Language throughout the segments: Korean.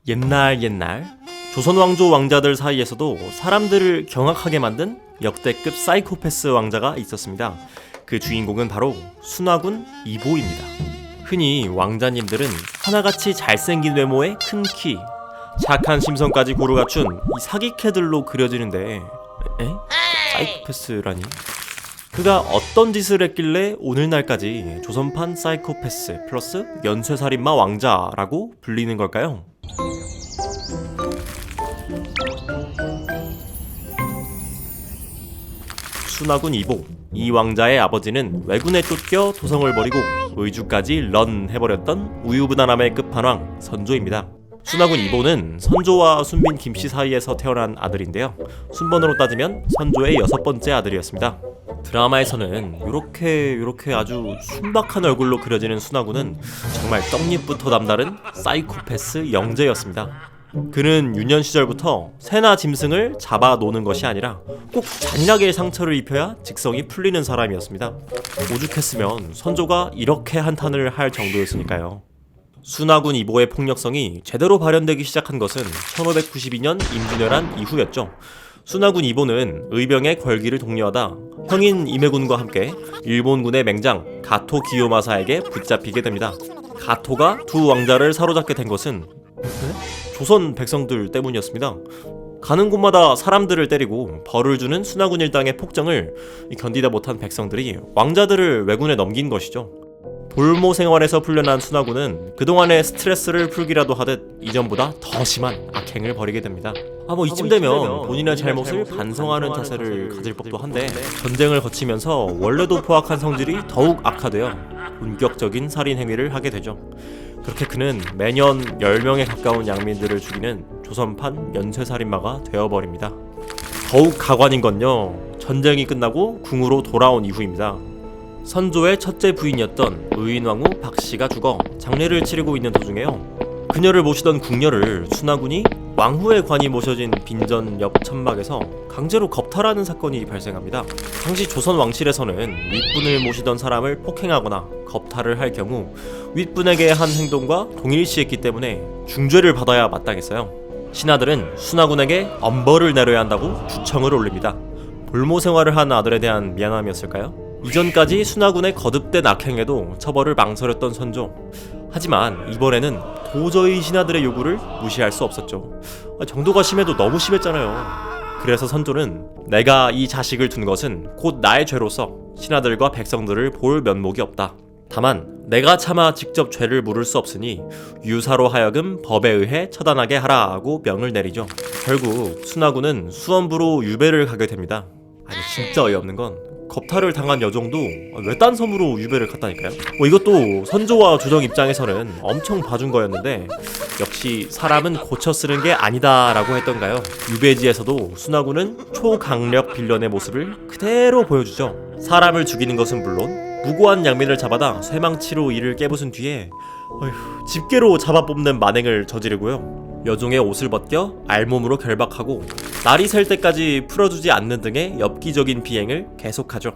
옛날 조선 왕조 왕자들 사이에서도 사람들을 경악하게 만든 역대급 사이코패스 왕자가 있었습니다. 그 주인공은 바로 순화군 이보입니다. 흔히 왕자님들은 하나같이 잘생긴 외모에 큰 키, 착한 심성까지 고루 갖춘 이 사기캐들로 그려지는데 사이코패스라니? 그가 어떤 짓을 했길래 오늘날까지 조선판 사이코패스 플러스 연쇄살인마 왕자라고 불리는 걸까요? 순화군 이보, 이 왕자의 아버지는 왜군에 쫓겨 도성을 버리고 의주까지 런 해버렸던 우유부단함의 끝판왕 선조입니다. 순화군 이보는 선조와 순빈 김씨 사이에서 태어난 아들인데요, 순번으로 따지면 선조의 6번째 아들이었습니다. 드라마에서는 요렇게 아주 순박한 얼굴로 그려지는 순화군은 정말 떡잎부터 남다른 사이코패스 영재였습니다. 그는 유년 시절부터 새나 짐승을 잡아 노는 것이 아니라 꼭 잔인하게 상처를 입혀야 직성이 풀리는 사람이었습니다. 오죽했으면 선조가 이렇게 한탄을 할 정도였으니까요. 순화군 이보의 폭력성이 제대로 발현되기 시작한 것은 1592년 임진왜란 이후였죠. 순화군 이보는 의병의 걸기를 독려하다 형인 임해군과 함께 일본군의 맹장 가토 기요마사에게 붙잡히게 됩니다. 가토가 두 왕자를 사로잡게 된 것은 조선 백성들 때문이었습니다. 가는 곳마다 사람들을 때리고 벌을 주는 순화군 일당의 폭정을 견디다 못한 백성들이 왕자들을 왜군에 넘긴 것이죠. 볼모 생활에서 풀려난 순화군은 그동안의 스트레스를 풀기라도 하듯 이전보다 더 심한 악행을 벌이게 됩니다. 이쯤 되면 본인의 잘못을 반성하는 자세를 가질 법도 한데, 전쟁을 거치면서 원래도 포악한 성질이 더욱 악화되어 본격적인 살인 행위를 하게 되죠. 그렇게 그는 매년 10명에 가까운 양민들을 죽이는 조선판 연쇄살인마가 되어버립니다. 더욱 가관인 건요, 전쟁이 끝나고 궁으로 돌아온 이후입니다. 선조의 첫째 부인이었던 의인왕후 박씨가 죽어 장례를 치르고 있는 도중에요, 그녀를 모시던 궁녀를 순화군이 왕후의 관이 모셔진 빈전 옆 천막에서 강제로 겁탈하는 사건이 발생합니다. 당시 조선 왕실에서는 윗분을 모시던 사람을 폭행하거나 겁탈을 할 경우 윗분에게 한 행동과 동일시했기 때문에 중죄를 받아야 마땅했어요. 신하들은 순화군에게 엄벌을 내려야 한다고 주청을 올립니다. 볼모 생활을 한 아들에 대한 미안함이었을까요? 이전까지 순화군의 거듭된 악행에도 처벌을 망설였던 선조. 하지만 이번에는 도저히 신하들의 요구를 무시할 수 없었죠. 정도가 심해도 너무 심했잖아요. 그래서 선조는 내가 이 자식을 둔 것은 곧 나의 죄로서 신하들과 백성들을 볼 면목이 없다. 다만 내가 차마 직접 죄를 물을 수 없으니 유사로 하여금 법에 의해 처단하게 하라고 명을 내리죠. 결국 순화군은 수원부로 유배를 가게 됩니다. 진짜 어이없는 건 겁탈을 당한 여종도 외딴 섬으로 유배를 갔다니까요. 이것도 선조와 조정 입장에서는 엄청 봐준 거였는데, 역시 사람은 고쳐 쓰는 게 아니다 라고 했던가요. 유배지에서도 순화군은 초강력 빌런의 모습을 그대로 보여주죠. 사람을 죽이는 것은 물론 무고한 양민을 잡아다 쇠망치로 이를 깨부순 뒤에 집게로 잡아 뽑는 만행을 저지르고요, 여종의 옷을 벗겨 알몸으로 결박하고 날이 셀 때까지 풀어주지 않는 등의 엽기적인 비행을 계속하죠.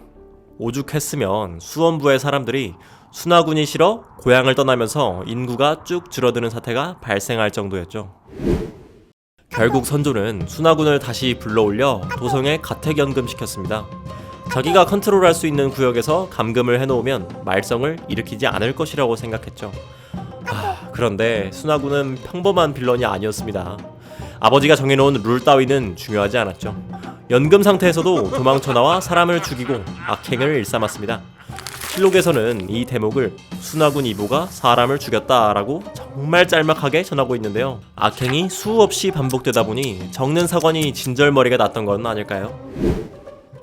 오죽했으면 수원부의 사람들이 순화군이 싫어 고향을 떠나면서 인구가 쭉 줄어드는 사태가 발생할 정도였죠. 결국 선조는 순화군을 다시 불러올려 도성에 가택연금시켰습니다. 자기가 컨트롤할 수 있는 구역에서 감금을 해놓으면 말썽을 일으키지 않을 것이라고 생각했죠. 그런데 순화군은 평범한 빌런이 아니었습니다. 아버지가 정해놓은 룰 따위는 중요하지 않았죠. 연금 상태에서도 도망쳐 나와 사람을 죽이고 악행을 일삼았습니다. 실록에서는 이 대목을 순화군 이보가 사람을 죽였다라고 정말 짤막하게 전하고 있는데요, 악행이 수없이 반복되다 보니 적는 사관이 진절머리가 났던 건 아닐까요?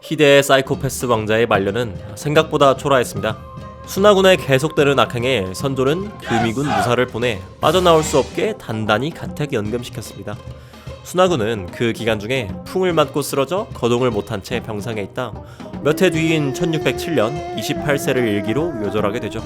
희대의 사이코패스 왕자의 말년은 생각보다 초라했습니다. 순화군의 계속되는 악행에 선조는 금이군 무사를 보내 빠져나올 수 없게 단단히 가택연금시켰습니다. 순화군은 그 기간 중에 풍을 맞고 쓰러져 거동을 못한 채 병상에 있다 몇 해 뒤인 1607년 28세를 일기로 요절하게 되죠.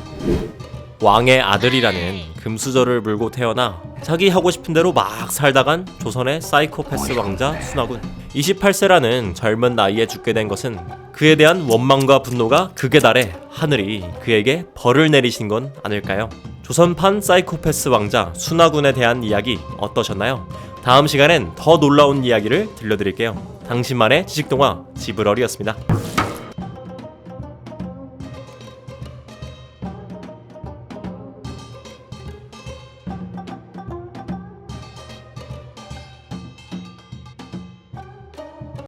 왕의 아들이라는 금수저를 물고 태어나 자기 하고 싶은 대로 막 살다간 조선의 사이코패스 왕자 순화군. 28세라는 젊은 나이에 죽게 된 것은 그에 대한 원망과 분노가 극에 달해 하늘이 그에게 벌을 내리신 건 아닐까요? 조선판 사이코패스 왕자 순화군에 대한 이야기 어떠셨나요? 다음 시간엔 더 놀라운 이야기를 들려드릴게요. 당신만의 지식동화 지브러리였습니다.